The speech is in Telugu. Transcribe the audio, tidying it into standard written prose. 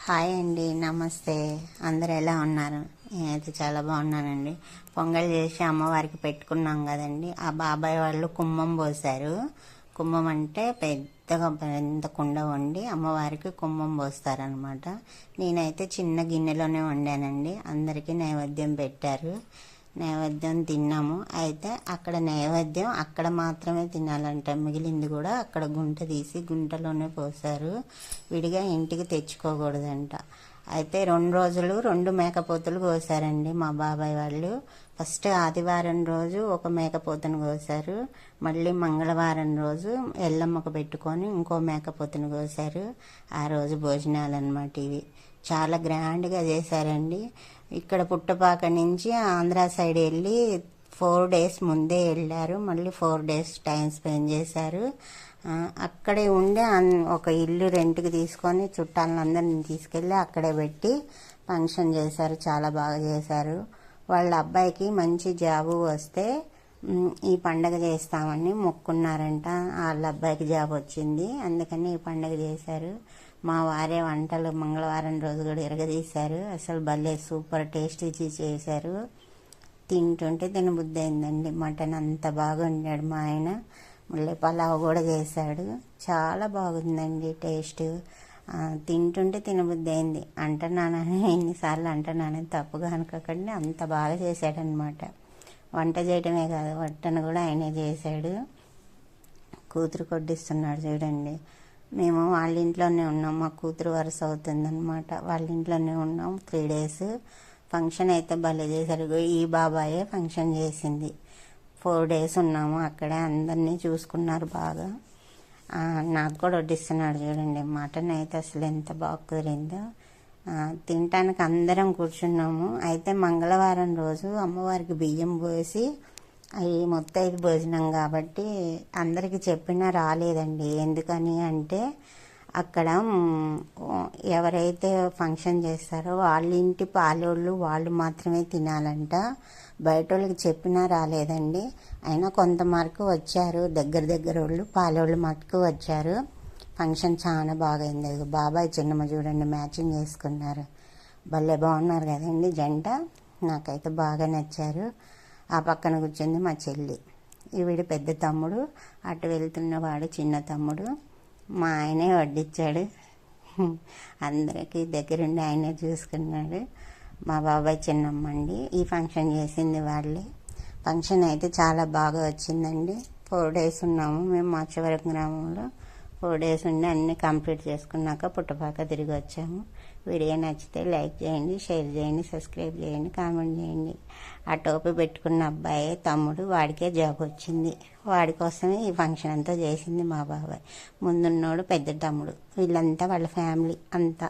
హాయ్ అండి, నమస్తే. అందరు ఎలా ఉన్నారు? నేనైతే చాలా బాగున్నానండి. పొంగల్ చేసి అమ్మవారికి పెట్టుకున్నాం కదండి. ఆ బాబాయ్ వాళ్ళు కుంభం పోసారు. కుంభం అంటే పెద్ద కుండ వండి అమ్మవారికి కుంభం పోస్తారనమాట. నేనైతే చిన్న గిన్నెలోనే వండానండి. అందరికీ నైవేద్యం పెట్టారు. నైవేద్యం తిన్నాము. అయితే అక్కడ నైవేద్యం అక్కడ మాత్రమే తినాలంట. మిగిలింది కూడా అక్కడ గుంట తీసి గుంటలోనే పోసారు. విడిగా ఇంటికి తెచ్చుకోకూడదంట. అయితే 2 రోజులు 2 మేకపోతులు కోసారండి మా బాబాయ్ వాళ్ళు. ఫస్ట్ ఆదివారం రోజు ఒక మేకపోతును కోసారు. మళ్ళీ మంగళవారం రోజు ఎల్లమ్మకు పెట్టుకొని ఇంకో మేకపోతును కోసారు. ఆ రోజు భోజనాలు అన్నమాట ఇవి. చాలా గ్రాండ్గా చేశారండి. ఇక్కడ పుట్టపాక నుంచి ఆంధ్ర సైడ్ వెళ్ళి 4 డేస్ ముందే వెళ్ళారు. మళ్ళీ 4 డేస్ టైం స్పెండ్ చేశారు. అక్కడే ఉండి ఒక ఇల్లు రెంట్కి తీసుకొని చుట్టాలందరినీ తీసుకెళ్ళి అక్కడే పెట్టి ఫంక్షన్ చేశారు. చాలా బాగా చేశారు. వాళ్ళ అబ్బాయికి మంచి జాబు వస్తే ఈ పండగ చేస్తామని మొక్కున్నారంట. వాళ్ళ అబ్బాయికి జాబ్ వచ్చింది, అందుకని ఈ పండగ చేశారు. మా వారే వంటలు మంగళవారం రోజు కూడా ఎరగదీశారు. అసలు భలే సూపర్ టేస్టీ చేశారు. తింటుంటే తినబుద్ధి అయిందండి. మటన్ అంత బాగా వండాడు మా ఆయన. మళ్ళీ పలావ్ కూడా చేశాడు. చాలా బాగుందండి టేస్ట్. తింటుంటే తినబుద్ధి అయింది. అంటున్నానని ఎన్నిసార్లు అంటున్నానని తప్పుగా అనుకోకండి. అంత బాగా చేశాడనమాట. వంట చేయడమే కాదు, వంటను కూడా ఆయనే చేశాడు. కూతురు కొట్టిస్తున్నాడు చూడండి. మేము వాళ్ళ ఇంట్లోనే ఉన్నాం. మా కూతురు వరుస అవుతుందన్నమాట. వాళ్ళ ఇంట్లోనే ఉన్నాం 3 డేస్. ఫంక్షన్ అయితే భలే చేశారు. ఈ బాబాయే ఫంక్షన్ చేసింది. 4 డేస్ ఉన్నాము అక్కడే. అందరినీ చూసుకున్నారు బాగా. నాకు కూడా వడ్డిస్తున్నాడు చూడండి. మటన్ అయితే అసలు ఎంత బాగా కుదిరిందో. తినటానికి అందరం కూర్చున్నాము. అయితే మంగళవారం రోజు అమ్మవారికి బియ్యం పోసి అవి మొత్తైదు భోజనం కాబట్టి అందరికీ చెప్పినా రాలేదండి. ఎందుకని అంటే అక్కడ ఎవరైతే ఫంక్షన్ చేస్తారో వాళ్ళ ఇంటి పాలోళ్ళు వాళ్ళు మాత్రమే తినాలంట. బయట వాళ్ళకి చెప్పినా రాలేదండి. అయినా కొంతమరకు వచ్చారు. దగ్గర వాళ్ళు పాలోళ్ళు మటుకు వచ్చారు. ఫంక్షన్ చాలా బాగైంది. బాబాయ్ చిన్నమ్మ చూడండి మ్యాచింగ్ చేసుకున్నారు. భలే బాగున్నారు కదండి జంట. నాకైతే బాగా నచ్చారు. ఆ పక్కన కూర్చుంది మా చెల్లి. ఈవిడ పెద్ద తమ్ముడు, అటు వెళ్తున్నవాడు చిన్న తమ్ముడు. మా ఆయనే వడ్డించాడు. అందరికీ దగ్గరుండి ఆయనే చూసుకున్నాడు. మా బాబాయ్ చిన్నమ్మ అండి. ఈ ఫంక్షన్ చేసింది వాళ్ళే. ఫంక్షన్ అయితే చాలా బాగా వచ్చిందండి. 4 డేస్ ఉన్నాము మేము మాచవరం గ్రామంలో. 4 డేస్ ఉండి అన్నీ కంప్లీట్ చేసుకున్నాక పుట్టపాక తిరిగి వచ్చాము. వీడియో నచ్చితే లైక్ చేయండి, షేర్ చేయండి, సబ్స్క్రైబ్ చేయండి, కామెంట్ చేయండి. ఆ టోపీ పెట్టుకున్న అబ్బాయే తమ్ముడు, వాడికే జాబ్ వచ్చింది. వాడి కోసమే ఈ ఫంక్షన్ అంతా చేసింది మా బాబాయ్. ముందున్నోడు పెద్ద తమ్ముడు. వీళ్ళంతా వాళ్ళ ఫ్యామిలీ అంతా.